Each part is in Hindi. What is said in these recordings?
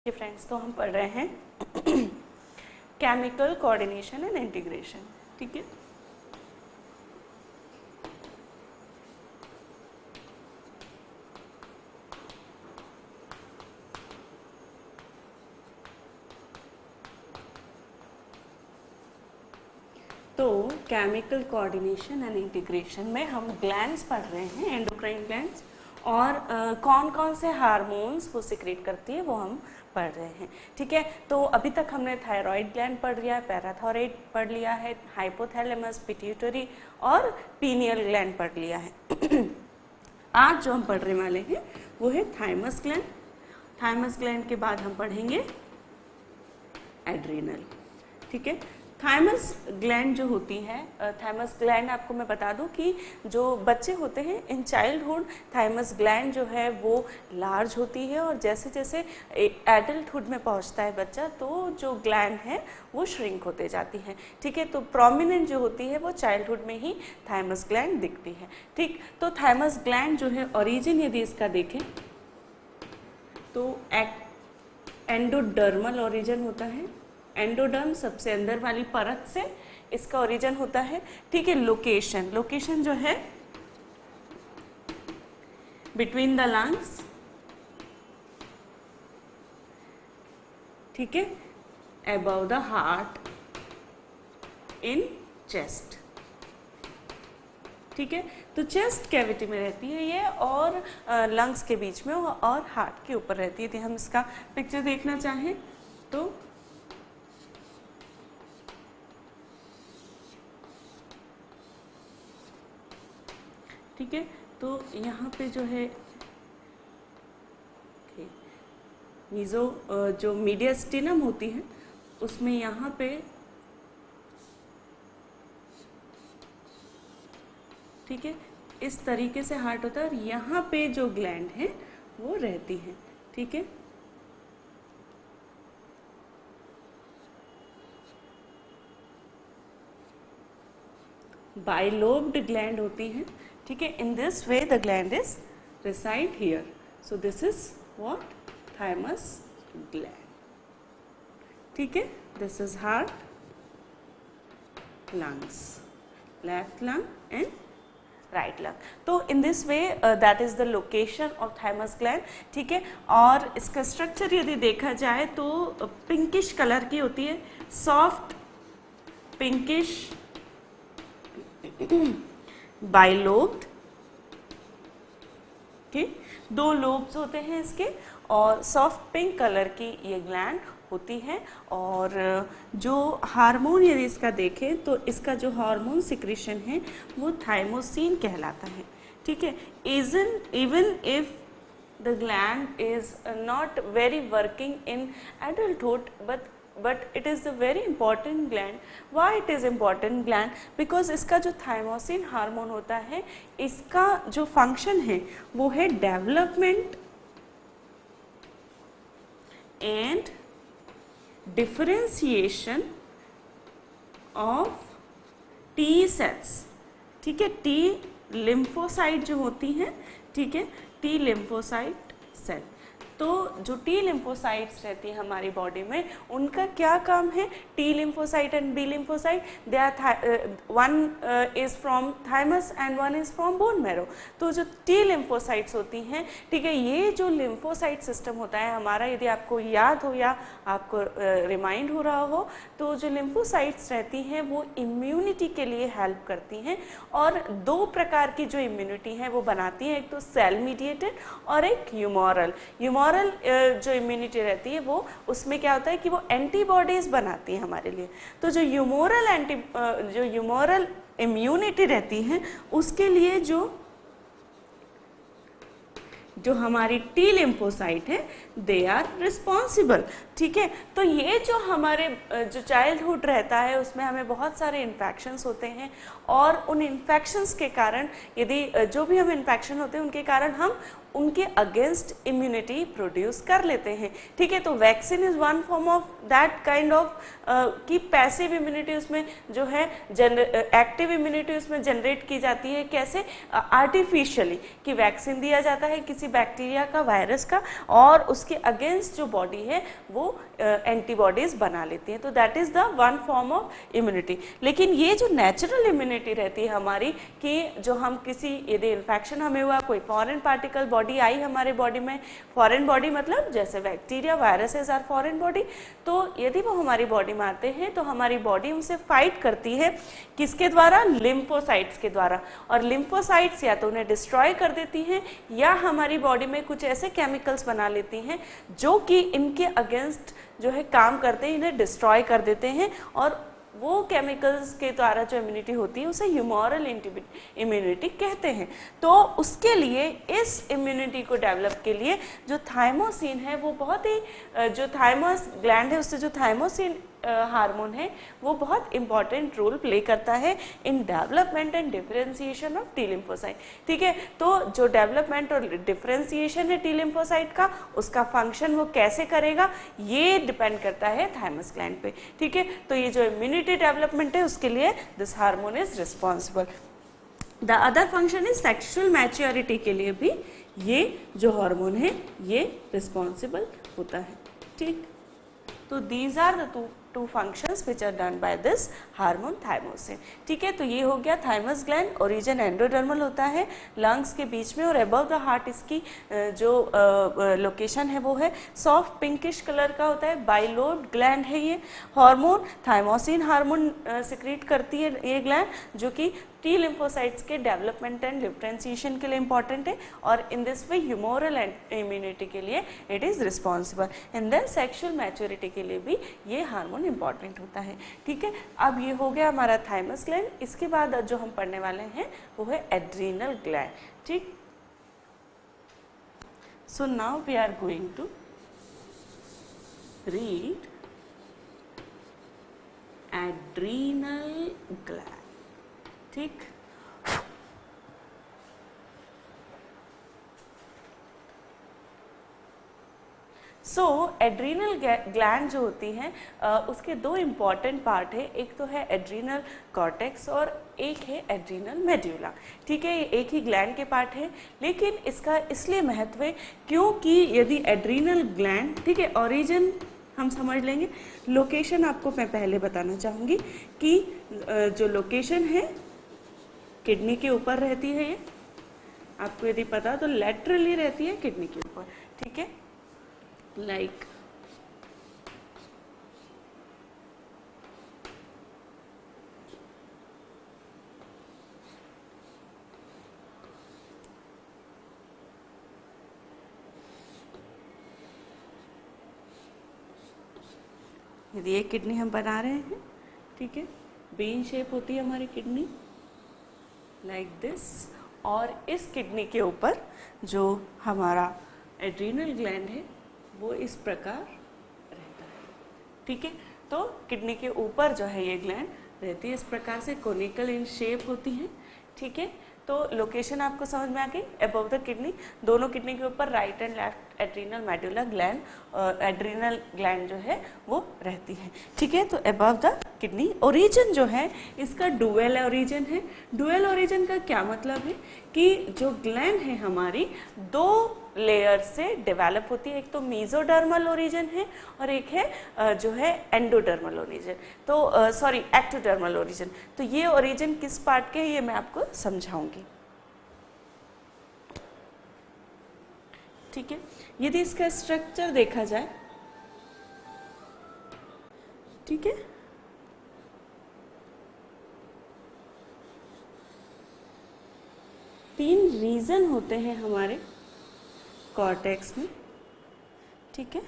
फ्रेंड्स, तो हम पढ़ रहे हैं केमिकल कोऑर्डिनेशन एंड इंटीग्रेशन। ठीक है, तो केमिकल कोऑर्डिनेशन एंड इंटीग्रेशन में हम ग्लैंड्स पढ़ रहे हैं, एंडोक्राइन ग्लैंड्स, और कौन कौन से हार्मोन्स वो सिक्रेट करती है वो हम पढ़ रहे हैं। ठीक है, तो अभी तक हमने थायराइड ग्लैंड पढ़ लिया है, पैराथायराइड पढ़ लिया है, हाइपोथैलेमस, पिट्यूटरी और पीनियल ग्लैंड पढ़ लिया है। आज जो हम पढ़ने वाले हैं वो है थाइमस ग्लैंड। थाइमस ग्लैंड के बाद हम पढ़ेंगे एड्रिनल। ठीक है, थाइमस ग्लैंड जो होती है, थाइमस ग्लैंड आपको मैं बता दूं कि जो बच्चे होते हैं इन चाइल्डहुड, थाइमस ग्लैंड जो है वो लार्ज होती है, और जैसे जैसे एडल्टहुड में पहुंचता है बच्चा तो जो ग्लैंड है वो श्रिंक होते जाती है। ठीक है, तो प्रोमिनेंट जो होती है वो चाइल्डहुड में ही थाइमस ग्लैंड दिखती है। ठीक, तो थाइमस ग्लैंड जो है ओरिजिन यदि इसका देखें तो एंडोडर्मल ओरिजिन होता है। एंडोडर्म सबसे अंदर वाली परत से इसका ओरिजिन होता है। ठीक है, लोकेशन जो है बिटवीन द लंग्स, ठीक है, above the heart, in chest. ठीक है, तो चेस्ट कैविटी में रहती है ये, और लंग्स के बीच में और हार्ट के ऊपर रहती है। तो हम इसका पिक्चर देखना चाहें तो ठीक है, तो यहाँ पे जो है मीजो जो मीडियास्टिनम होती है उसमें यहाँ पे, ठीक है, इस तरीके से हार्ट होता है, और यहाँ पे जो ग्लैंड है वो रहती है। ठीक है, बाइलोब्ड ग्लैंड होती है। ठीक है, in this way the gland is reside here, so this is what thymus gland. ठीक है, this is heart, lungs, left lung and right lung. तो in this way that is the location of thymus gland. ठीक है, और इसका स्ट्रक्चर यदि देखा जाए तो पिंकिश कलर की होती है, सॉफ्ट पिंकिश, बाइलोब्ड। ठीक, दो लोब्स होते हैं इसके, और सॉफ्ट पिंक कलर की ये ग्लैंड होती है। और जो हार्मोन यदि इसका देखें तो इसका जो हार्मोन सिक्रीशन है वो थाइमोसिन कहलाता है। ठीक है, even if the gland is not very working in adulthood, but it is a very important gland. Why it is important gland? Because इसका जो थाइमोसिन हार्मोन होता है, इसका जो फंक्शन है वो है development and differentiation of T cells. ठीक है, टी लिम्फोसाइट जो होती हैं, ठीक है, टी लिम्फोसाइट सेल। तो जो टी लिम्फोसाइट्स रहती है हमारी बॉडी में, उनका क्या काम है? T lymphocyte and B lymphocyte, they are one is from thymus and one is from bone marrow. तो जो टी लिम्फोसाइट्स होती हैं, ठीक है, ये जो लिम्फोसाइट सिस्टम होता है हमारा, यदि आपको याद हो या आपको रिमाइंड हो रहा हो, तो जो लिम्फोसाइट्स रहती हैं वो इम्यूनिटी के लिए हेल्प करती हैं, और दो प्रकार की जो इम्यूनिटी है वो बनाती हैं, एक तो सेल मीडिएटेड और एक ह्यूमोरल। ह्यूमोरल जो इम्यूनिटी रहती है वो, उसमें क्या होता है कि वो एंटीबॉडीज बनाती है हमारे लिए। तो जो ह्यूमोरल इम्यूनिटी रहती है उसके लिए जो हमारी टी लिम्फोसाइट है दे आर रिस्पॉन्सिबल। ठीक है, तो ये जो हमारे जो चाइल्डहुड रहता है उसमें हमें बहुत सारे इन्फेक्शंस होते हैं, और उन इन्फेक्शंस के कारण, यदि जो भी हम इन्फेक्शन होते हैं उनके कारण हम उनके अगेंस्ट इम्यूनिटी प्रोड्यूस कर लेते हैं। ठीक है, तो vaccine is one form of that kind of कि पैसिव इम्यूनिटी उसमें जो है एक्टिव इम्यूनिटी उसमें जनरेट की जाती है। कैसे? आर्टिफिशियली, कि वैक्सीन दिया जाता है किसी बैक्टीरिया का, वायरस का, और उसके अगेंस्ट जो बॉडी है वो एंटीबॉडीज बना लेती है। तो that is the one form of immunity. लेकिन ये जो नेचुरल इम्यूनिटी रहती है हमारी, कि जो हम किसी, यदि इन्फेक्शन हमें हुआ, कोई फॉरेन पार्टिकल बॉडी आई हमारे बॉडी में, फॉरेन बॉडी मतलब जैसे bacteria, viruses are foreign body, तो यदि वो हमारी बॉडी में आते हैं तो हमारी बॉडी उनसे फाइट करती है। किसके द्वारा? लिम्फोसाइट्स के द्वारा। और लिम्फोसाइट्स या तो उन्हें डिस्ट्रॉय कर देती हैं या हमारी बॉडी में कुछ ऐसे केमिकल्स बना लेती हैं जो कि इनके अगेंस्ट जो है काम करते हैं, इन्हें डिस्ट्रॉय कर देते हैं। और वो केमिकल्स के द्वारा जो इम्यूनिटी होती है उसे ह्यूमोरल इम्यूनिटी कहते हैं। तो उसके लिए, इस इम्यूनिटी को डेवलप के लिए जो थाइमोसिन है वो बहुत ही, जो थाइमस ग्लैंड है उससे जो थाइमोसिन हार्मोन है वो बहुत इंपॉर्टेंट रोल प्ले करता है in development and differentiation of T lymphocyte. ठीक है, तो जो डेवलपमेंट और डिफरेंशिएशन है टी लिम्फोसाइट का, उसका फंक्शन वो कैसे करेगा ये डिपेंड करता है थाइमस ग्लैंड पे। ठीक है, तो ये जो इम्यूनिटी डेवलपमेंट है उसके लिए this hormone is responsible. The other function is sexual maturity के लिए भी ये जो हार्मोन है ये रिस्पॉन्सिबल होता है। ठीक, तो these are the two functions which are done by this hormone thymosin. ठीक है, तो ये हो गया थाइमस ग्लैंड। ओरिजिन एंडोडर्मल होता है, लंग्स के बीच में, और अबव द हार्ट इसकी जो लोकेशन है वो है सॉफ्ट पिंकिश कलर का होता है। बाइलोब ग्लैंड है ये। हार्मोन थाइमोसिन हार्मोन सिक्रीट करती है ये ग्लैंड, जो कि टी लिम्फोसाइट्स के डेवलपमेंट एंड डिफरेंशिएशन के लिए इंपॉर्टेंट है, और इन दिस वे ह्यूमोरल इम्यूनिटी के लिए it is responsible. In the sexual maturity के लिए भी ये हार्मोन इंपॉर्टेंट होता है। ठीक है, अब ये हो गया हमारा थाइमस ग्लैंड। इसके बाद जो हम पढ़ने वाले हैं वो है एड्रीनल ग्लैंड। ठीक, so now we are going to read adrenal gland. ठीक, सो एड्रीनल ग्लैंड जो होती हैं उसके दो इम्पॉर्टेंट पार्ट है। एक तो है एड्रीनल कॉर्टेक्स और एक है एड्रीनल मेड्यूला। ठीक है, ये एक ही ग्लैंड के पार्ट है, लेकिन इसका इसलिए महत्व है क्योंकि यदि एड्रीनल ग्लैंड, ठीक है, ओरिजिन हम समझ लेंगे। लोकेशन आपको मैं पहले बताना चाहूँगी कि जो लोकेशन है किडनी के ऊपर रहती है। ये आपको यदि पता तो लेटरली रहती है किडनी के ऊपर। ठीक है, लाइक यदि ये किडनी हम बना रहे हैं, ठीक है, बेन शेप होती है हमारी किडनी लाइक दिस, और इस किडनी के ऊपर जो हमारा एड्रीनल ग्लैंड है वो इस प्रकार रहता है। ठीक है, तो किडनी के ऊपर जो है ये ग्लैंड रहती है, इस प्रकार से कोनिकल इन शेप होती है। ठीक है, तो लोकेशन आपको समझ में आ गई। अबव द किडनी, दोनों किडनी के ऊपर right and left adrenal medulla gland, adrenal gland जो है वो रहती है। ठीक है, तो अबव द किडनी। ओरिजिन जो है इसका डुअल ओरिजिन है। डुअल ओरिजिन का क्या मतलब है कि जो ग्लैंड है हमारी दो लेयर से डेवलप होती है। एक तो मीजोडर्मल ओरिजिन है और एक है जो है एंडोडर्मल ओरिजिन, तो सॉरी एक्टोडर्मल ओरिजिन। तो ये ओरिजिन किस पार्ट के है ये मैं आपको समझाऊंगी। ठीक है, यदि इसका स्ट्रक्चर देखा जाए, ठीक है, तीन रीजन होते हैं हमारे कॉर्टेक्स में। ठीक है,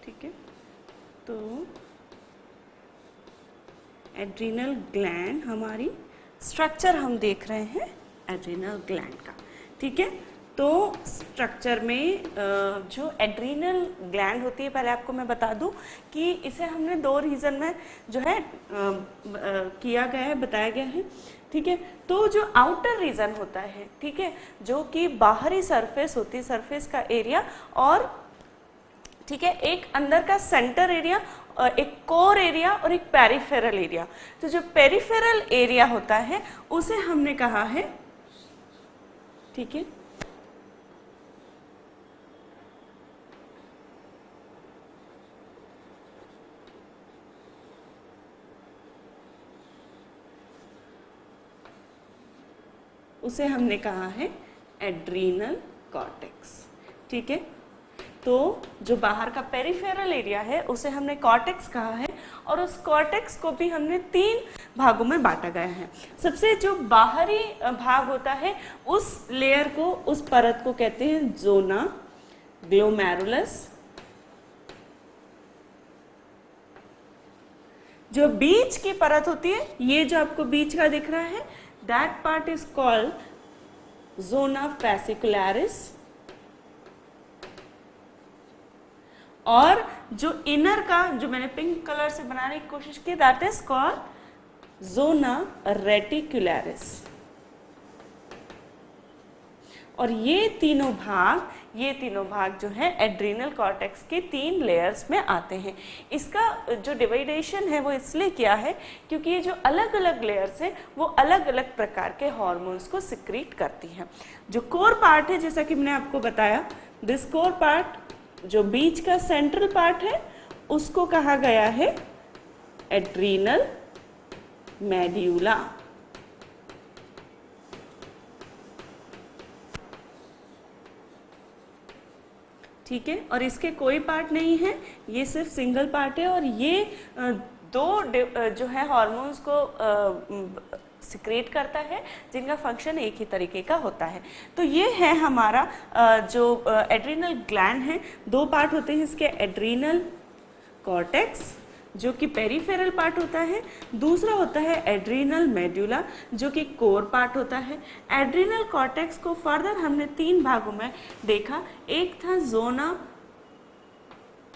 ठीक है, तो एड्रीनल ग्लैंड, हमारी स्ट्रक्चर हम देख रहे हैं एड्रीनल ग्लैंड का। ठीक है, तो स्ट्रक्चर में जो एड्रीनल ग्लैंड होती है, पहले आपको मैं बता दूं कि इसे हमने दो रीजन में जो है किया गया है, बताया गया है। ठीक है, तो जो आउटर रीजन होता है, ठीक है, जो कि बाहरी सरफेस होती है, सरफेस का एरिया, और ठीक है, एक अंदर का सेंटर एरिया, एक कोर एरिया और एक पेरिफेरल एरिया। तो जो पेरिफेरल एरिया होता है उसे हमने कहा है, ठीक है, उसे हमने कहा है एड्रीनल कॉर्टेक्स। ठीक है, तो जो बाहर का पेरिफेरल एरिया है उसे हमने कॉर्टेक्स कहा है, और उस कॉर्टेक्स को भी हमने 3 भागों में बांटा गया है। सबसे जो बाहरी भाग होता है उस लेयर को, उस परत को कहते हैं जोना ग्लोमेरुलस। जो बीच की परत होती है, ये जो आपको बीच का दिख रहा है, दैट पार्ट इज कॉल्ड जोना फैसिकुलरिस। और जो इनर का, जो मैंने पिंक कलर से बनाने की कोशिश की, that is called zona reticularis. और ये तीनों भाग जो है एड्रीनल कॉर्टेक्स के 3 लेयर्स में आते हैं। इसका जो डिवाइडेशन है वो इसलिए किया है क्योंकि ये जो अलग अलग लेयर्स हैं वो अलग अलग प्रकार के हार्मोन्स को सिक्रीट करती हैं। जो कोर पार्ट है, जैसा कि मैंने आपको बताया, दिस कोर पार्ट, जो बीच का सेंट्रल पार्ट है, उसको कहा गया है एड्रीनल मेड्यूला। ठीक है, और इसके कोई पार्ट नहीं है, ये सिर्फ सिंगल पार्ट है, और ये दो जो है हार्मोन्स को सिक्रेट करता है, जिनका फंक्शन एक ही तरीके का होता है। तो ये है हमारा जो एड्रीनल ग्लैंड है। 2 पार्ट होते हैं इसके, एड्रीनल कॉर्टेक्स जो कि पेरिफेरल पार्ट होता है, दूसरा होता है एड्रीनल मेड्यूला जो कि कोर पार्ट होता है। एड्रीनल कॉर्टेक्स को फर्दर हमने 3 भागों में देखा। एक था जोना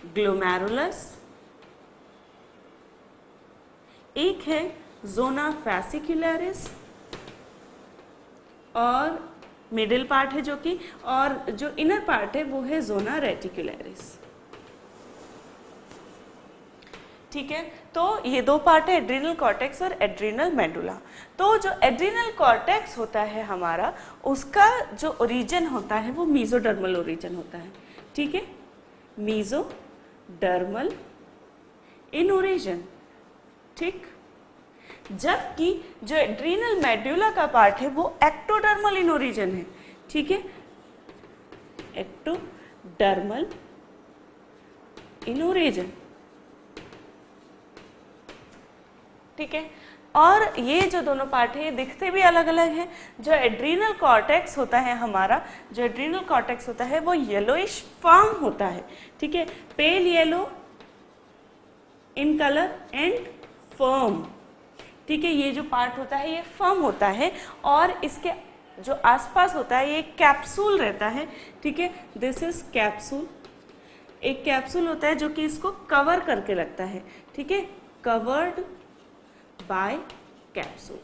ग्लोमेरुलस, एक है जोना फैसिकुलरिस, और मिडिल पार्ट है जो कि, और जो इनर पार्ट है वो है जोना रेटिकुलरिस। ठीक है, तो ये 2 पार्ट है, एड्रीनल कॉर्टेक्स और एड्रीनल मेडुला। तो जो एड्रीनल कॉर्टेक्स होता है हमारा, उसका जो ओरिजिन होता है वो मीजोडर्मल ओरिजिन होता है। ठीक है, मीजोडर्मल इन ओरिजिन। ठीक, जबकि जो एड्रीनल मेड्यूला का पार्ट है वो एक्टोडर्मल इन ओरिजिन है। ठीक है, एक्टोडर्मल इन ओरिजिन। ठीक है, और ये जो दोनों पार्ट है ये दिखते भी अलग अलग हैं। जो एड्रीनल कॉर्टेक्स होता है हमारा, जो एड्रीनल कॉर्टेक्स होता है वो येलोइश फर्म होता है। ठीक है, pale yellow in colour and firm. ठीक है, ये जो पार्ट होता है ये फर्म होता है, और इसके जो आसपास होता है ये कैप्सूल रहता है। ठीक है, दिस इज कैप्सूल। एक कैप्सूल होता है जो कि इसको कवर करके लगता है। ठीक है, कवर्ड बाय कैप्सूल।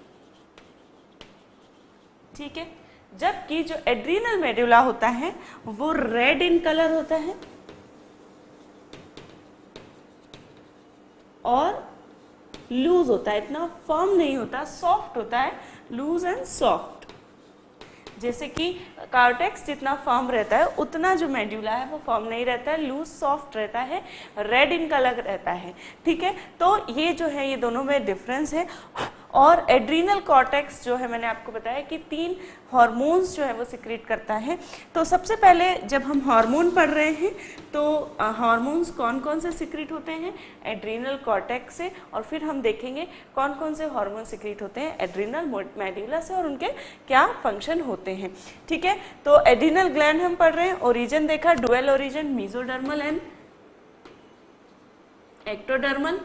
ठीक है, जबकि जो एड्रीनल मेडुला होता है वो रेड इन कलर होता है और लूज होता है, इतना फर्म नहीं होता, सॉफ्ट होता है, लूज एंड सॉफ्ट। जैसे कि कॉर्टेक्स जितना फर्म रहता है उतना जो मेड्यूला है वो फर्म नहीं रहता है, लूज सॉफ्ट रहता है, रेड इन कलर रहता है। ठीक है, तो ये जो है ये दोनों में डिफरेंस है। और एड्रीनल कॉर्टेक्स जो है मैंने आपको बताया कि 3 हार्मोन्स जो है वो सिक्रीट करता है। तो सबसे पहले जब हम हार्मोन पढ़ रहे हैं तो हार्मोन्स कौन कौन से सिक्रीट होते हैं एड्रीनल कॉर्टेक्स से, और फिर हम देखेंगे कौन कौन से हार्मोन सिक्रीट होते हैं एड्रीनल मेडुला से और उनके क्या फंक्शन होते हैं। ठीक है, तो एड्रीनल ग्लैंड हम पढ़ रहे हैं, ओरिजिन देखा, dual origin, mesodermal and ectodermal,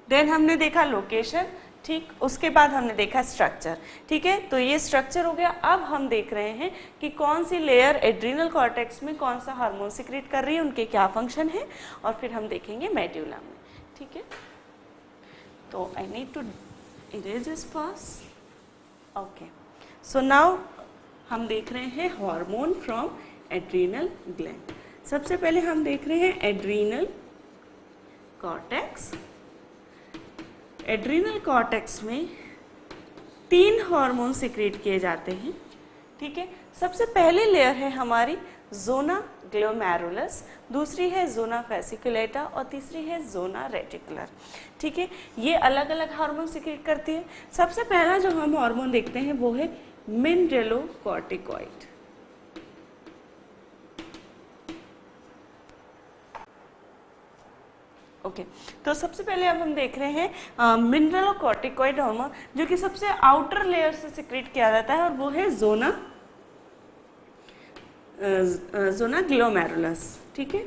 then हमने देखा लोकेशन, ठीक, उसके बाद हमने देखा स्ट्रक्चर, ठीक है। तो ये स्ट्रक्चर हो गया। अब हम देख रहे हैं कि कौन सी लेयर एड्रिनल कॉर्टेक्स में कौन सा हार्मोन सिक्रीट कर रही है, उनके क्या फंक्शन है, और फिर हम देखेंगे मेड्यूला में, ठीक है। तो I need to erase this first, okay. So now हम देख रहे हैं हार्मोन फ्रॉम एड्रिनल ग्लैंड। सबसे पहले हम देख रहे हैं एड्रिनल कॉर्टेक्स। एड्रिनल कॉर्टेक्स में 3 हार्मोन सिक्रीट किए जाते हैं, ठीक है। सबसे पहली लेयर है हमारी जोना ग्लोमेरुलस, दूसरी है जोना फेसिकुलेटा और तीसरी है जोना रेटिकुलर, ठीक है। ये अलग अलग हार्मोन सिक्रीट करती है। सबसे पहला जो हम हार्मोन देखते हैं वो है मिनरलोकॉर्टिकॉइड। ओके, तो सबसे पहले अब हम देख रहे हैं मिनरलोकॉर्टिकॉइड हार्मोन, जो कि सबसे आउटर लेयर से सिक्रीट किया जाता है, और वो है जोना ग्लोमेरुलस, ठीक है।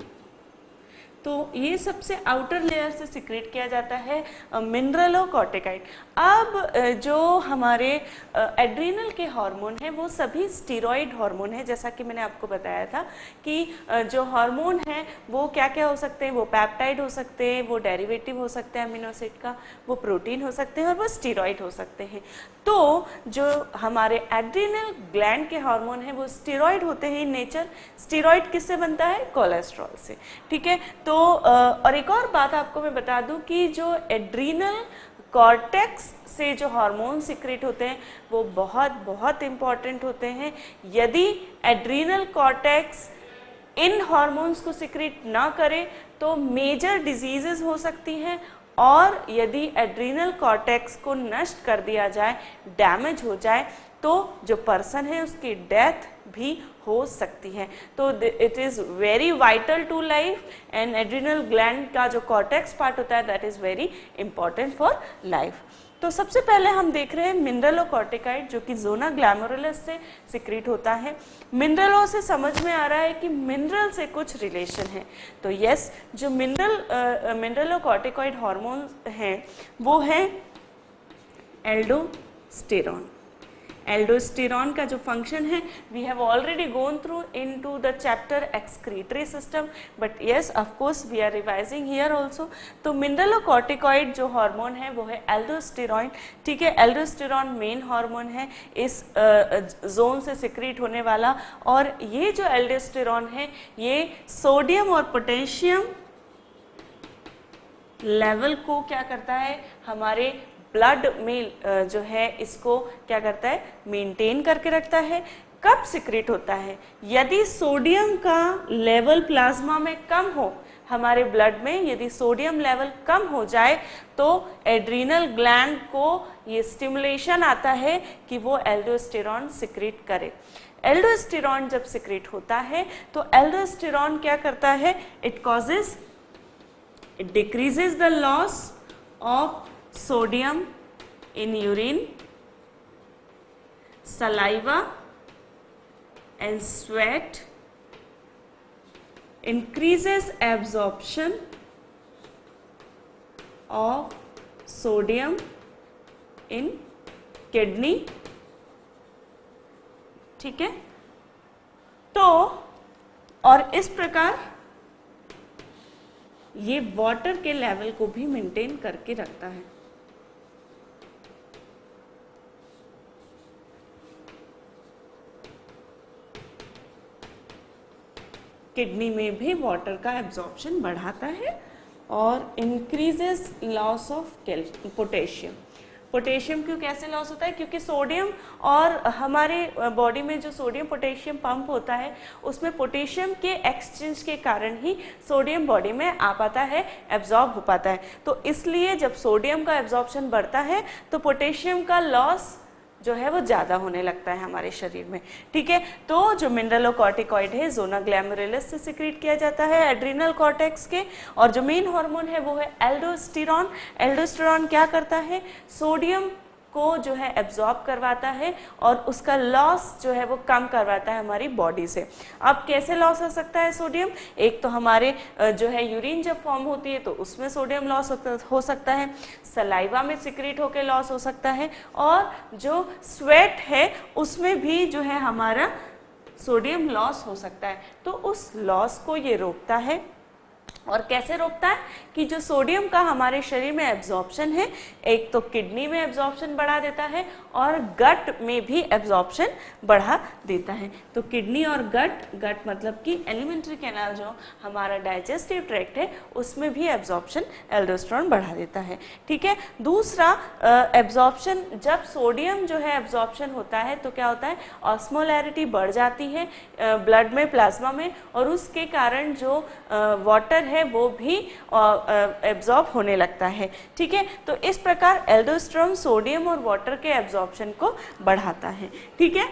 तो ये सबसे आउटर लेयर से सिक्रेट किया जाता है मिनरलोकॉर्टिकॉइड। अब जो हमारे एड्रिनल के हार्मोन हैं वो सभी स्टीरॉयड हार्मोन है, जैसा कि मैंने आपको बताया था कि जो हार्मोन है वो क्या क्या हो सकते हैं, वो पेप्टाइड हो सकते हैं, वो डेरिवेटिव हो सकते हैं अमीनो एसिड का, वो प्रोटीन हो सकते हैं और वो स्टीरॉयड हो सकते हैं। तो जो हमारे एड्रिनल ग्लैंड के हार्मोन हैं वो स्टीरॉयड होते हैं इन नेचर। स्टीरॉयड किससे बनता है? कोलेस्ट्रॉल से, ठीक है। तो और एक और बात आपको मैं बता दूं कि जो एड्रिनल कॉर्टेक्स से जो हार्मोन सिक्रेट होते हैं वो बहुत बहुत इंपॉर्टेंट होते हैं। यदि एड्रिनल कॉर्टेक्स इन हार्मोन्स को सिक्रेट ना करे तो मेजर डिजीजेस हो सकती हैं, और यदि एड्रिनल कॉर्टेक्स को नष्ट कर दिया जाए, डैमेज हो जाए, तो जो पर्सन है उसकी डेथ भी हो सकती है। तो it is very vital to life, and adrenal gland का जो कॉर्टेक्स पार्ट होता है that is very important for life. तो सबसे पहले हम देख रहे हैं मिनरलोकॉर्टिकॉइड, जो कि जोना ग्लैमरुलस से सिक्रीट होता है। मिनरलों से समझ में आ रहा है कि मिनरल से कुछ रिलेशन है। तो यस, जो मिनरलोकॉर्टिकॉइड हार्मोन हैं वो है एल्डोस्टेरॉन। एल्डोस्टेरॉन का जो फंक्शन है we have already gone through into the chapter excretory system, but yes of course we are revising here also. तो मिनरलोकॉर्टिकॉइड जो हार्मोन है वो है एल्डोस्टेरॉन, ठीक है। एल्डोस्टेरॉन मेन हार्मोन है इस जोन से सिक्रीट होने वाला, और ये जो एल्डोस्टेरॉन है ये सोडियम और पोटेशियम लेवल को क्या करता है, हमारे ब्लड में जो है इसको क्या करता है, मेंटेन करके रखता है। कब सिक्रेट होता है? यदि सोडियम का लेवल प्लाज्मा में कम हो, हमारे ब्लड में यदि सोडियम लेवल कम हो जाए तो एड्रिनल ग्लैंड को ये स्टिमुलेशन आता है कि वो एल्डोस्टेरॉन सिक्रेट करे। एल्डोस्टेरॉन जब सिक्रेट होता है तो एल्डोस्टेरॉन क्या करता है, it decreases the loss of sodium in urine, saliva and sweat, increases absorption of sodium in kidney, ठीक है। तो और इस प्रकार ये वाटर के लेवल को भी मेंटेन करके रखता है। किडनी में भी वाटर का एब्जॉर्प्शन बढ़ाता है और increases loss of potassium. Potassium क्यों कैसे लॉस होता है? क्योंकि सोडियम और हमारे बॉडी में जो सोडियम पोटेशियम पंप होता है उसमें पोटेशियम के एक्सचेंज के कारण ही सोडियम बॉडी में आ पाता है, एब्जॉर्ब हो पाता है। तो इसलिए जब सोडियम का एब्जॉर्प्शन बढ़ता है तो पोटेशियम का लॉस जो है वो ज़्यादा होने लगता है हमारे शरीर में, ठीक है। तो जो मिनरलोकॉर्टिकॉइड है जोना ग्लैमरुलस से सिक्रीट किया जाता है एड्रिनल कॉर्टेक्स के, और जो मेन हार्मोन है वो है एल्डोस्टेरॉन। एल्डोस्टेरॉन क्या करता है, सोडियम को जो है एब्जॉर्ब करवाता है और उसका लॉस जो है वो कम करवाता है हमारी बॉडी से। अब कैसे लॉस हो सकता है सोडियम? एक तो हमारे जो है यूरिन जब फॉर्म होती है तो उसमें सोडियम लॉस हो सकता है, सलाइवा में सिक्रीट होकर लॉस हो सकता है, और जो स्वेट है उसमें भी जो है हमारा सोडियम लॉस हो सकता है। तो उस लॉस को ये रोकता है। और कैसे रोकता है कि जो सोडियम का हमारे शरीर में एब्जॉर्प्शन है, एक तो किडनी में एब्जॉर्प्शन बढ़ा देता है और गट में भी एब्जॉर्प्शन बढ़ा देता है। तो किडनी और गट मतलब कि एलिमेंट्री कैनाल जो हमारा डाइजेस्टिव ट्रैक्ट है उसमें भी एब्जॉर्प्शन एल्डोस्टेरोन बढ़ा देता है। ठीक है। दूसरा एब्जॉर्प्शन, जब सोडियम जो है एब्जॉर्प्शन होता है तो क्या होता है, ऑस्मोलैरिटी बढ़ जाती है ब्लड में, प्लाज्मा में, और उसके कारण जो वाटर है वो भी एब्जॉर्ब होने लगता है। ठीक है। तो इस प्रकार एल्डोस्टेरोन सोडियम और वाटर के एब्जॉर्प्शन को बढ़ाता है। ठीक है।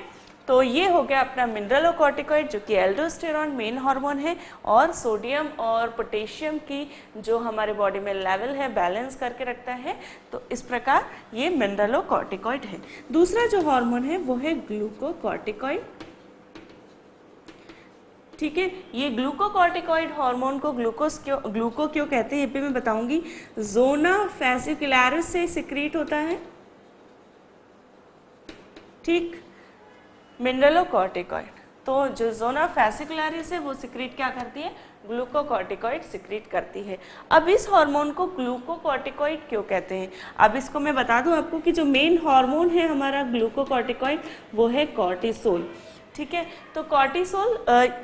तो ये हो गया अपना मिनरलोकॉर्टिकॉइड जो कि एल्डोस्टेरोन मेन हार्मोन है और सोडियम और पोटेशियम की जो हमारे बॉडी में लेवल है बैलेंस करके रखता है। तो इस प्रकार ये मिनरलोकॉर्टिकॉइड है। दूसरा जो हार्मोन है वो है ग्लूकोकॉर्टिकॉइड। ठीक है। ये ग्लूकोकॉर्टिकॉइड हार्मोन को ग्लूको क्यों कहते हैं ये भी मैं बताऊंगी। जोना फैसिकुलरिस से सिक्रीट होता है। ठीक। मिनरलोकॉर्टिकॉइड, तो जो जोना फैसिकुलरिस है वो सिक्रीट क्या करती है, ग्लूकोकॉर्टिकॉइड सिक्रीट करती है। अब इस हार्मोन को ग्लूकोकॉर्टिकॉइड क्यों कहते हैं, अब इसको मैं बता दूं आपको कि जो मेन हार्मोन है हमारा ग्लूकोकॉर्टिकॉइड वो है कॉर्टिसोल। ठीक है। तो कॉर्टिसोल,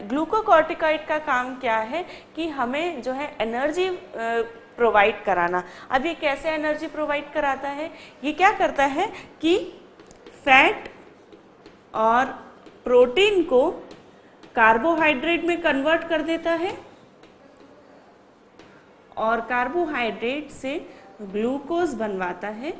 ग्लूकोकॉर्टिकॉइड का काम क्या है कि हमें जो है एनर्जी प्रोवाइड कराना। अब ये कैसे एनर्जी प्रोवाइड कराता है, ये क्या करता है कि फैट और प्रोटीन को कार्बोहाइड्रेट में कन्वर्ट कर देता है और कार्बोहाइड्रेट से ग्लूकोज बनवाता है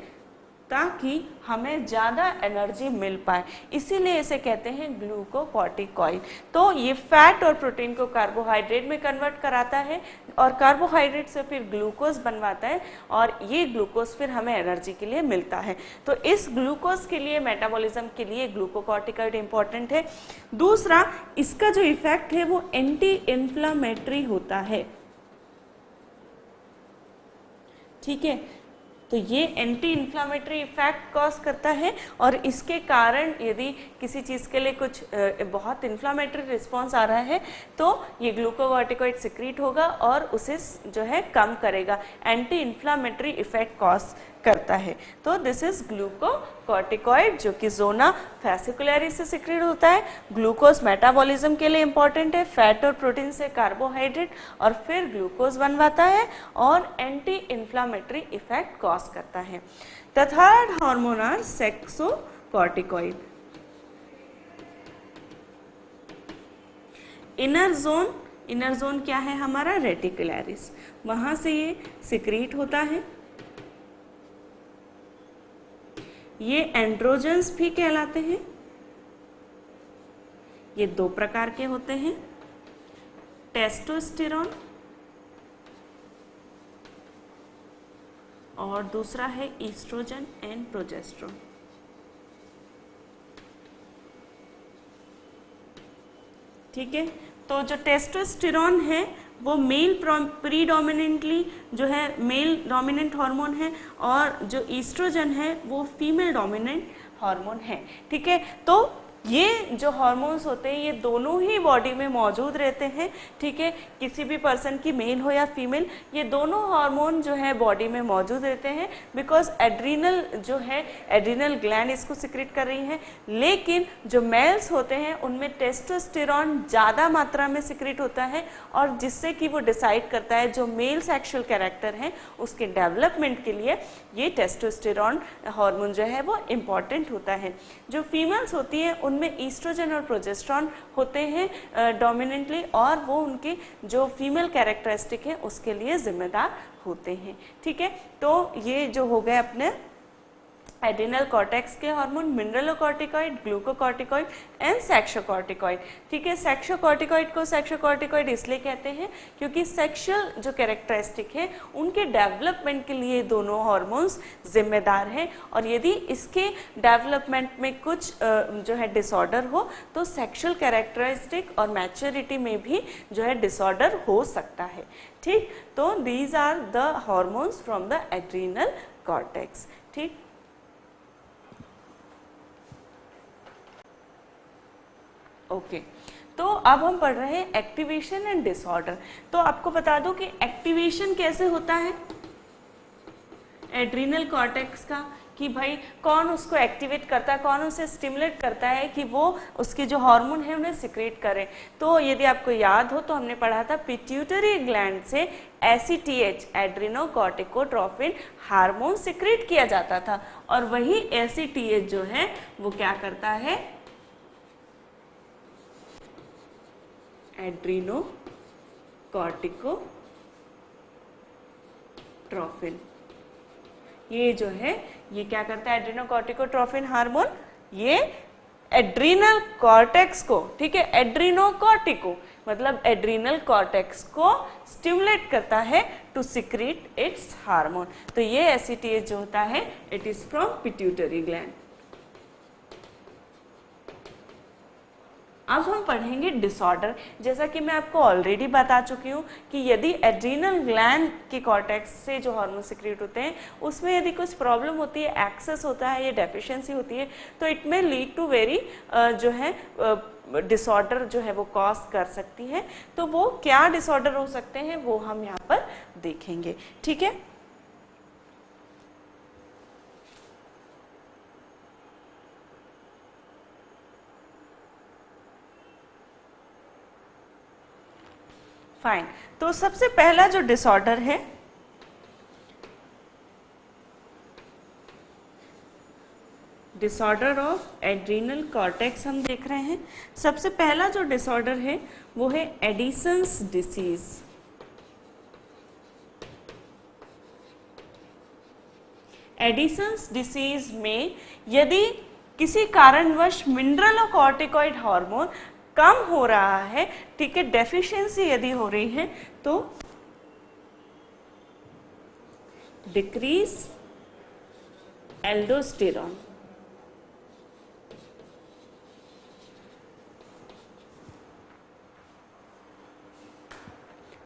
ताकि हमें ज़्यादा एनर्जी मिल पाए, इसीलिए इसे कहते हैं ग्लूकोकॉर्टिकॉइड। तो ये फैट और प्रोटीन को कार्बोहाइड्रेट में कन्वर्ट कराता है और कार्बोहाइड्रेट से फिर ग्लूकोज बनवाता है और ये ग्लूकोज फिर हमें एनर्जी के लिए मिलता है। तो इस ग्लूकोज के लिए, मेटाबॉलिज्म के लिए ग्लूकोकॉर्टिकॉइड इंपॉर्टेंट है। दूसरा, इसका जो इफेक्ट है वो एंटी इन्फ्लामेटरी होता है। ठीक है। तो ये एंटी इन्फ्लामेटरी इफेक्ट कॉज करता है और इसके कारण यदि किसी चीज़ के लिए कुछ बहुत इन्फ्लामेटरी रिस्पॉन्स आ रहा है तो ये ग्लूकोकॉर्टिकॉइड सिक्रीट होगा और उसे जो है कम करेगा, एंटी इन्फ्लामेटरी इफेक्ट कॉज करता है। तो दिस इज ग्लूकोकॉर्टिकॉइड जो कि जोना फैसिकुलरिस से सिक्रीट होता है। ग्लूकोज मेटाबॉलिज्म के लिए इंपॉर्टेंट है, फैट और प्रोटीन से कार्बोहाइड्रेट और फिर ग्लूकोज बनवाता है और एंटी इन्फ्लामेटरी इफेक्ट कॉज करता है। The third hormone are sexocorticoid. Inner zone क्या है हमारा, रेटिकुलरिस, वहां से ये सिक्रीट होता है। ये एंड्रोजन्स भी कहलाते हैं। ये दो प्रकार के होते हैं, टेस्टोस्टेरोन और दूसरा है ईस्ट्रोजन एंड प्रोजेस्टेरोन। ठीक है। तो जो टेस्टोस्टेरोन है वो मेल प्रीडोमिनेंटली जो है मेल डोमिनेंट हार्मोन है और जो ईस्ट्रोजन है वो फीमेल डोमिनेंट हार्मोन है। ठीक है। तो ये जो हार्मोन्स होते हैं ये दोनों ही बॉडी में मौजूद रहते हैं। ठीक है। किसी भी पर्सन की मेल हो या फीमेल, ये दोनों हार्मोन जो है बॉडी में मौजूद रहते हैं बिकॉज एड्रीनल जो है, एड्रीनल ग्लैंड इसको सिक्रेट कर रही है। लेकिन जो मेल्स होते हैं उनमें टेस्टोस्टेरोन ज़्यादा मात्रा में सिक्रेट होता है और जिससे कि वो डिसाइड करता है जो मेल सेक्सुअल कैरेक्टर है उसके डेवलपमेंट के लिए ये टेस्टोस्टेरोन हार्मोन जो है वो इम्पॉर्टेंट होता है। जो फीमेल्स होती हैं उनमें ईस्ट्रोजन और प्रोजेस्टेरोन होते हैं डोमिनेंटली और वो उनकी जो फीमेल कैरेक्टरिस्टिक है उसके लिए जिम्मेदार होते हैं। ठीक है। तो ये जो हो गए अपने एड्रिनल कॉर्टेक्स के हार्मोन मिनरलोकॉर्टिकॉइड, ग्लूकोकॉर्टिकॉइड एंड सेक्सोकॉर्टिकॉइड। ठीक है, सेक्सोकॉर्टिकॉइड को सेक्सोकॉर्टिकॉइड इसलिए कहते हैं क्योंकि सेक्सुअल जो कैरेक्टरिस्टिक है उनके डेवलपमेंट के लिए दोनों हार्मोन्स जिम्मेदार हैं, और यदि इसके डेवलपमेंट में कुछ जो है डिसऑर्डर हो तो सेक्सुअल कैरेक्टरिस्टिक और मैच्योरिटी में भी जो है डिसऑर्डर हो सकता है। ठीक, तो these are the hormones from the adrenal cortex. ठीक, ओके तो अब हम पढ़ रहे हैं एक्टिवेशन एंड डिसऑर्डर। तो आपको बता दूं कि एक्टिवेशन कैसे होता है एड्रिनल कॉर्टेक्स का, कि भाई कौन उसको एक्टिवेट करता है, कौन उसे स्टिमुलेट करता है कि वो उसके जो हार्मोन है उन्हें सिक्रेट करें। तो यदि आपको याद हो तो हमने पढ़ा था पिट्यूटरी ग्लैंड से एसीटीएच एड्रिनोकॉर्टिकोट्रोफिन हार्मोन सिक्रेट किया जाता था, और वही एसीटीएच जो है वो क्या करता है, एड्रिनोकॉर्टिकोट्रोफिन, ये जो है ये क्या करता है एड्रिनोकॉर्टिकोट्रोफिन हार्मोन, ये एड्रिनल कॉर्टेक्स को, ठीक है, एड्रिनोकॉर्टिको मतलब एड्रिनल कॉर्टेक्स को स्टिमुलेट करता है टू सिक्रीट इट्स हार्मोन। तो ये एसीटीएच जो होता है it is from pituitary gland. अब हम पढ़ेंगे डिसऑर्डर। जैसा कि मैं आपको ऑलरेडी बता चुकी हूँ कि यदि एड्रिनल ग्लैंड के कॉर्टेक्स से जो हार्मोन सिक्रीट होते हैं उसमें यदि कुछ प्रॉब्लम होती है, एक्सेस होता है या डेफिशिएंसी होती है, तो इट में लीड टू वेरी जो है डिसऑर्डर जो है वो कॉज कर सकती है। तो वो क्या डिसऑर्डर हो सकते हैं वो हम यहाँ पर देखेंगे। ठीक है, फाइन। तो सबसे पहला जो डिसऑर्डर है डिसऑर्डर ऑफ एड्रिनल कॉर्टेक्स हम देख रहे हैं। सबसे पहला जो डिसऑर्डर है वो है एडिसन्स डिसीज। एडिसन्स डिसीज में यदि किसी कारणवश मिनरलोकॉर्टिकॉइड हार्मोन कम हो रहा है, ठीक है, डेफिशिएंसी यदि हो रही है, तो डिक्रीज एल्डोस्टेरॉन,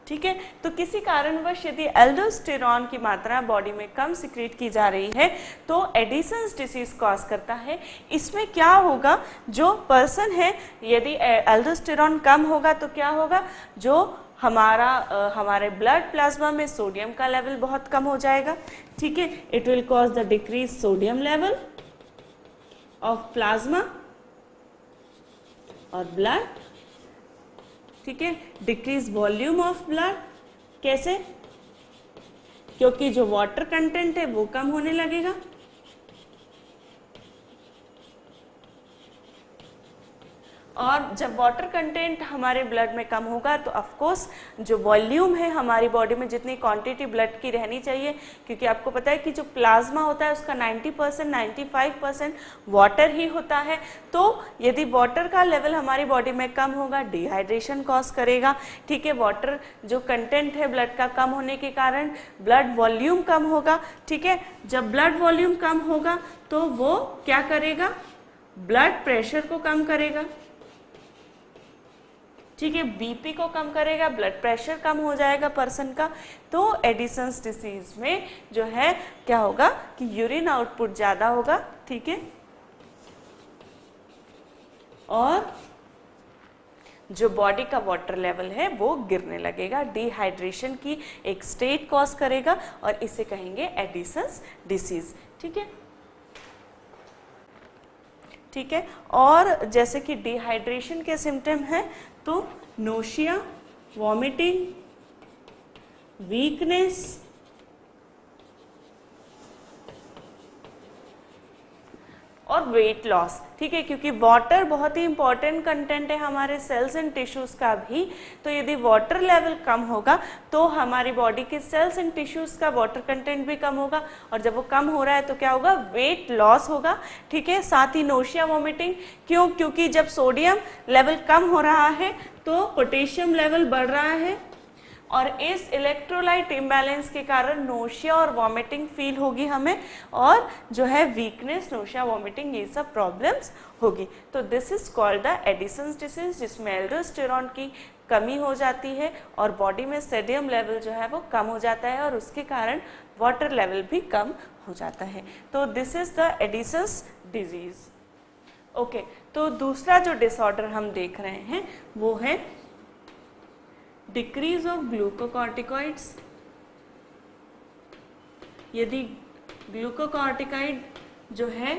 ठीक है। तो किसी कारणवश यदि एल्डोस्टेरॉन की मात्रा बॉडी में कम सिक्रीट की जा रही है तो एडिसन्स डिसीज कॉज करता है। इसमें क्या होगा, जो पर्सन है यदि एल्डोस्टेरॉन कम होगा तो क्या होगा, जो हमारे ब्लड प्लाज्मा में सोडियम का लेवल बहुत कम हो जाएगा। ठीक है, it will cause the decrease sodium level of plasma और ब्लड, ठीक है, डिक्रीज वॉल्यूम ऑफ ब्लड। कैसे, क्योंकि जो वाटर कंटेंट है वो कम होने लगेगा, और जब वाटर कंटेंट हमारे ब्लड में कम होगा तो ऑफ कोर्स जो वॉल्यूम है हमारी बॉडी में जितनी क्वांटिटी ब्लड की रहनी चाहिए, क्योंकि आपको पता है कि जो प्लाज्मा होता है उसका 90% 95% वाटर ही होता है। तो यदि वाटर का लेवल हमारी बॉडी में कम होगा, डिहाइड्रेशन कॉज करेगा। ठीक है, वाटर जो कंटेंट है ब्लड का कम होने के कारण ब्लड वॉल्यूम कम होगा। ठीक है, जब ब्लड वॉल्यूम कम होगा तो वो क्या करेगा, ब्लड प्रेशर को कम करेगा। ठीक है, बीपी को कम करेगा, ब्लड प्रेशर कम हो जाएगा पर्सन का। तो एडिसन्स डिसीज में जो है क्या होगा कि यूरिन आउटपुट ज़्यादा होगा। ठीक है, और जो बॉडी का वाटर लेवल है वो गिरने लगेगा, डिहाइड्रेशन की एक स्टेट कॉज करेगा, और इसे कहेंगे एडिसन्स डिसीज। ठीक है, ठीक है, और जैसे कि डिहाइड्रेशन के सिम्टम हैं तो नोशिया, वॉमिटिंग, वीकनेस, और वेट लॉस, ठीक है, क्योंकि वाटर बहुत ही इंपॉर्टेंट कंटेंट है हमारे सेल्स एंड टिश्यूज का भी। तो यदि वाटर लेवल कम होगा तो हमारी बॉडी के सेल्स एंड टिश्यूज का वाटर कंटेंट भी कम होगा, और जब वो कम हो रहा है तो क्या होगा, वेट लॉस होगा, ठीक है। साथ ही नोशिया वॉमिटिंग, क्यों, क्योंकि जब सोडियम लेवल कम हो रहा है तो पोटेशियम लेवल बढ़ रहा है, और इस इलेक्ट्रोलाइट इम्बैलेंस के कारण नोशिया और वॉमिटिंग फील होगी हमें, और जो है वीकनेस, नोशिया, वॉमिटिंग, ये सब प्रॉब्लम्स होगी। तो this is called the Edison's disease, जिसमें एल्डोस्टेरॉन की कमी हो जाती है और बॉडी में सोडियम लेवल जो है वो कम हो जाता है, और उसके कारण वाटर लेवल भी कम हो जाता है। तो this is the Edison's disease. Okay, तो दूसरा जो डिसऑर्डर हम देख रहे हैं वो है डिक्रीज ऑफ ग्लूकोकॉर्टिकॉइड्स। यदि ग्लूकोकॉर्टिकॉइड जो है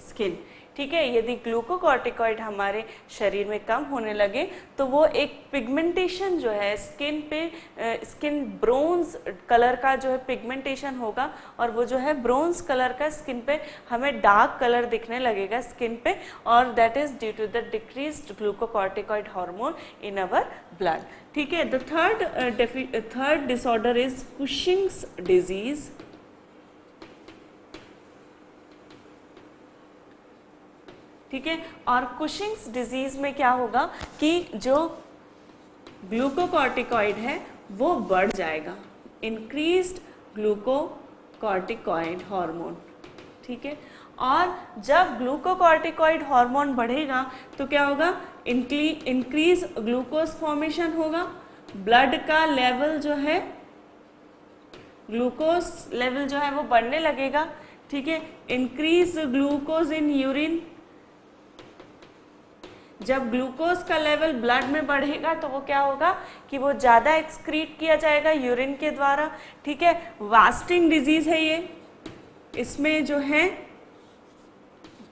स्किन, ठीक है, यदि ग्लूकोकॉर्टिकॉइड हमारे शरीर में कम होने लगे तो वो एक पिगमेंटेशन जो है स्किन पे, स्किन ब्रोंज कलर का जो है पिगमेंटेशन होगा, और वो जो है ब्रोंज कलर का स्किन पे हमें डार्क कलर दिखने लगेगा स्किन पे, और that is due to the decreased glucocorticoid hormone in our blood, ठीक है। The third disorder is Cushing's disease. ठीक है, और कुशिंग्स डिजीज में क्या होगा कि जो ग्लूकोकॉर्टिकॉइड है वो बढ़ जाएगा, इंक्रीज्ड ग्लूकोकॉर्टिकॉइड हार्मोन, ठीक है। और जब ग्लूकोकॉर्टिकॉइड हार्मोन बढ़ेगा तो क्या होगा, इंक्रीज ग्लूकोज फॉर्मेशन होगा, ब्लड का लेवल जो है, ग्लूकोज लेवल जो है वो बढ़ने लगेगा, ठीक है। इंक्रीज ग्लूकोज इन यूरिन, जब ग्लूकोज का लेवल ब्लड में बढ़ेगा तो वो क्या होगा कि वो ज़्यादा एक्सक्रीट किया जाएगा यूरिन के द्वारा, ठीक है। वास्टिंग डिजीज है ये, इसमें जो है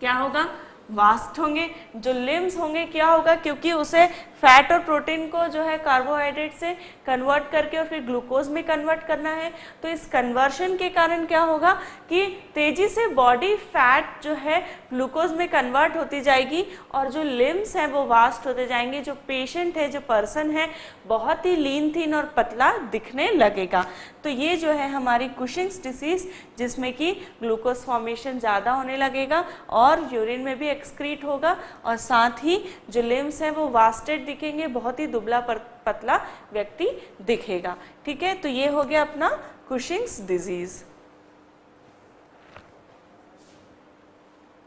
क्या होगा, वास्ट होंगे, जो लिम्स होंगे क्या होगा, क्योंकि उसे फैट और प्रोटीन को जो है कार्बोहाइड्रेट से कन्वर्ट करके और फिर ग्लूकोज में कन्वर्ट करना है, तो इस कन्वर्शन के कारण क्या होगा कि तेजी से बॉडी फैट जो है ग्लूकोज में कन्वर्ट होती जाएगी, और जो लिम्स हैं वो वास्ट होते जाएंगे, जो पेशेंट है, जो पर्सन है, बहुत ही लीन थीन और पतला दिखने लगेगा। तो ये जो है हमारी कुशिंग्स डिसीज, जिसमें कि ग्लूकोज फॉर्मेशन ज़्यादा होने लगेगा और यूरिन में भी एक्सक्रीट होगा, और साथ ही जो लिम्स हैं वो वास्टेड दिखेंगे, बहुत ही दुबला पतला व्यक्ति दिखेगा, ठीक है। तो ये हो गया अपना Cushing's disease.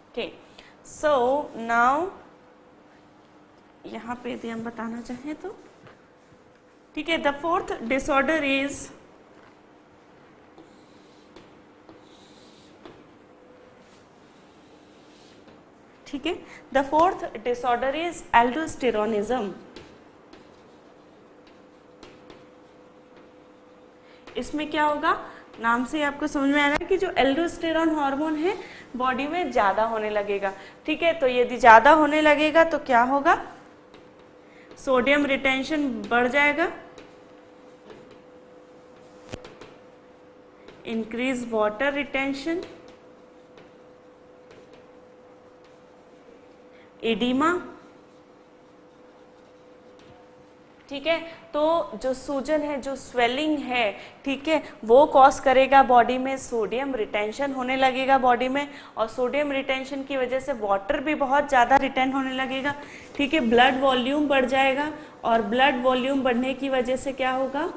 Okay, so now यहाँ पे यदि हम बताना चाहें तो, ठीक है, द फोर्थ डिसऑर्डर इज ठीक है, the fourth disorder is aldosteronism. इसमें क्या होगा, नाम से आपको समझ में आ रहा है कि जो एल्डोस्टेरॉन हार्मोन है बॉडी में ज़्यादा होने लगेगा, ठीक है। तो यदि ज़्यादा होने लगेगा तो क्या होगा, सोडियम रिटेंशन बढ़ जाएगा, इंक्रीज वाटर रिटेंशन, एडिमा, ठीक है। तो जो सूजन है, जो स्वेलिंग है, ठीक है, वो कॉज करेगा बॉडी में, सोडियम रिटेंशन होने लगेगा बॉडी में, और सोडियम रिटेंशन की वजह से वाटर भी बहुत ज़्यादा रिटेन होने लगेगा, ठीक है। ब्लड वॉल्यूम बढ़ जाएगा, और ब्लड वॉल्यूम बढ़ने की वजह से क्या होगा,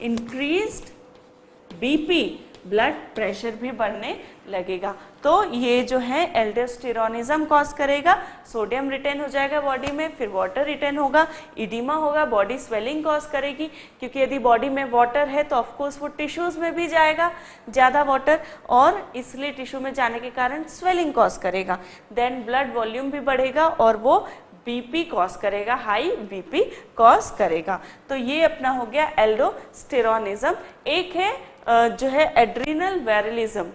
इंक्रीज्ड बीपी, ब्लड प्रेशर भी बढ़ने लगेगा। तो ये जो है एल्डोस्टेरोनिज्म कॉज करेगा, सोडियम रिटेन हो जाएगा बॉडी में, फिर वाटर रिटेन होगा, इडिमा होगा, बॉडी स्वेलिंग कॉज करेगी, क्योंकि यदि बॉडी में वाटर है तो ऑफकोर्स वो टिश्यूज में भी जाएगा ज़्यादा वाटर, और इसलिए टिश्यू में जाने के कारण स्वेलिंग कॉज करेगा। देन ब्लड वॉल्यूम भी बढ़ेगा और वो बीपी कॉज करेगा, हाई बीपी कॉज करेगा। तो ये अपना हो गया एल्डोस्टेरोनिज्म। एक है जो है एड्रिनल वायरलिज्म,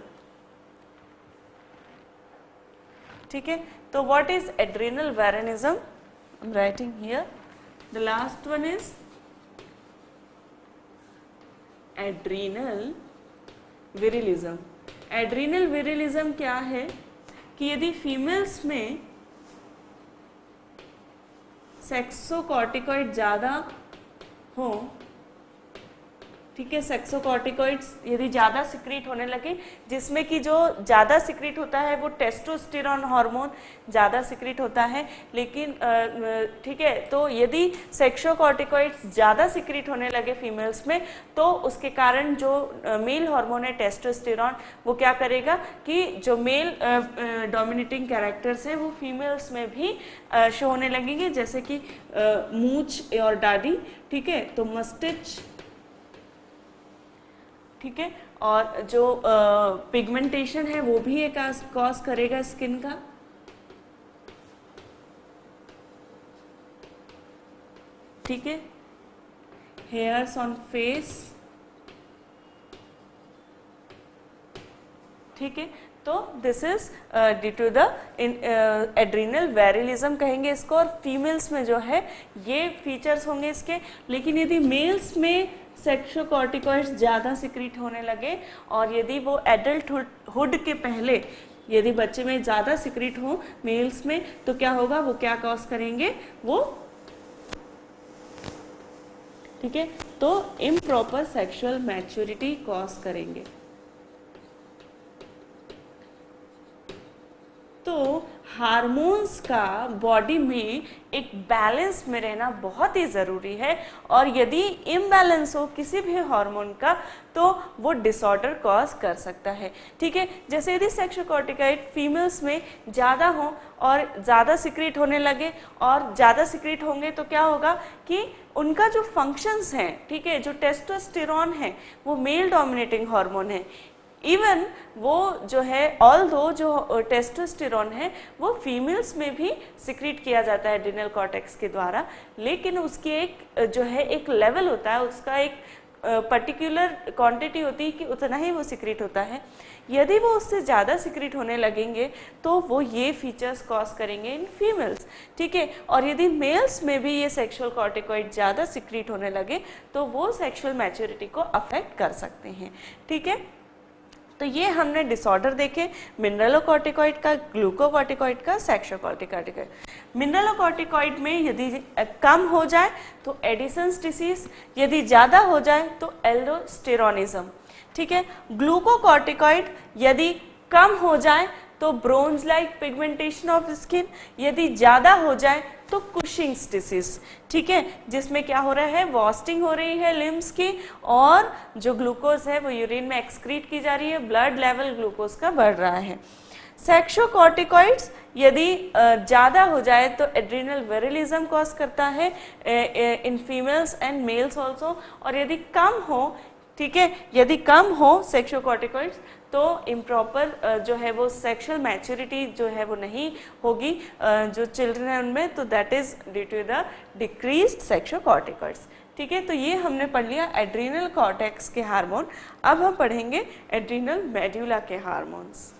ठीक है। तो what is adrenal virilism? I am writing here the last one is adrenal virilism. Adrenal virilism क्या है कि यदि फीमेल्स में सेक्सोकॉर्टिकॉइड ज़्यादा हो, ठीक है, सेक्सोकॉर्टिकॉइड्स यदि ज़्यादा सिक्रीट होने लगे, जिसमें कि जो ज़्यादा सिक्रीट होता है वो टेस्टोस्टेरोन हार्मोन ज़्यादा सिक्रीट होता है, लेकिन ठीक है, तो यदि सेक्सोकॉर्टिकॉइड्स ज़्यादा सिक्रीट होने लगे फीमेल्स में, तो उसके कारण जो मेल हार्मोन है टेस्टोस्टेरोन, वो क्या करेगा कि जो मेल डोमिनेटिंग कैरेक्टर्स हैं वो फीमेल्स में भी शो होने लगेंगे, जैसे कि मूंछ और दाढ़ी, ठीक है, तो मस्टिच, ठीक है, और जो पिगमेंटेशन है वो भी एक कॉज करेगा स्किन का, ठीक है, हेयर्स ऑन फेस, ठीक है, तो this is due to the adrenal virilism कहेंगे इसको, और फीमेल्स में जो है ये फीचर्स होंगे इसके। लेकिन यदि मेल्स में सेक्सोकॉर्टिकॉइड्स ज़्यादा सिक्रीट होने लगे और यदि वो एडल्टहुड के पहले यदि बच्चे में ज़्यादा सिक्रीट हो मेल्स में, तो क्या होगा, वो क्या कॉज करेंगे, वो, ठीक है, तो इम्प्रॉपर सेक्सुअल मैच्योरिटी कॉज करेंगे। तो हार्मोन्स का बॉडी में एक बैलेंस में रहना बहुत ही ज़रूरी है, और यदि इम्बैलेंस हो किसी भी हार्मोन का तो वो डिसऑर्डर कॉज कर सकता है, ठीक है। जैसे यदि सेक्सोकॉर्टिकॉइड फीमेल्स में ज़्यादा हो और ज़्यादा सिक्रीट होने लगे, और ज़्यादा सिक्रीट होंगे तो क्या होगा कि उनका जो फंक्शंस हैं, ठीक है, जो टेस्टोस्टेरोन है वो मेल डोमिनेटिंग हार्मोन है, इवन वो जो है ऑल्दो जो टेस्टोस्टेरोन है वो फीमेल्स में भी सिक्रीट किया जाता है एड्रिनल कॉर्टेक्स के द्वारा, लेकिन उसकी एक जो है एक लेवल होता है, उसका एक पर्टिकुलर क्वांटिटी होती है कि उतना ही वो सिक्रीट होता है। यदि वो उससे ज़्यादा सिक्रीट होने लगेंगे तो वो ये फीचर्स कॉज करेंगे इन फीमेल्स, ठीक है। और यदि मेल्स में भी ये सेक्सुअल कॉर्टिकॉइड ज़्यादा सिक्रीट होने लगे तो वो सेक्सुअल मैच्योरिटी को अफेक्ट कर सकते हैं, ठीक है। तो ये हमने डिसऑर्डर देखे मिनरलोकॉर्टिकॉइड का, ग्लूकोकॉर्टिकॉइड का, सेक्सोकॉर्टिकॉइड। मिनरलोकॉर्टिकॉइड में यदि कम हो जाए तो एडिसन्स डिसीज, यदि ज़्यादा हो जाए तो एल्डोस्टेरोनिज्म, ठीक है। ग्लूकोकॉर्टिकॉइड यदि कम हो जाए तो bronze like pigmentation of skin, यदि ज़्यादा हो जाए तो कुशिंग्स डिसीज, ठीक है, जिसमें क्या हो रहा है, वॉस्टिंग हो रही है लिम्स की, और जो ग्लूकोज है वो यूरिन में एक्सक्रीट की जा रही है, ब्लड लेवल ग्लूकोज का बढ़ रहा है। सेक्सोकॉर्टिकॉइड्स यदि ज़्यादा हो जाए तो एड्रिनल वेरिलिज्म कॉज करता है in females and males also, और यदि कम हो, ठीक है, यदि कम हो सेक्सोकॉर्टिकॉइड्स तो इम्प्रॉपर जो है वो सेक्सुअल मैच्योरिटी जो है वो नहीं होगी जो चिल्ड्रन है उनमें, तो that is due to the decreased sexocorticoids, ठीक है। तो ये हमने पढ़ लिया एड्रिनल कॉर्टेक्स के हार्मोन। अब हम पढ़ेंगे एड्रिनल मेड्यूला के हार्मोन्स।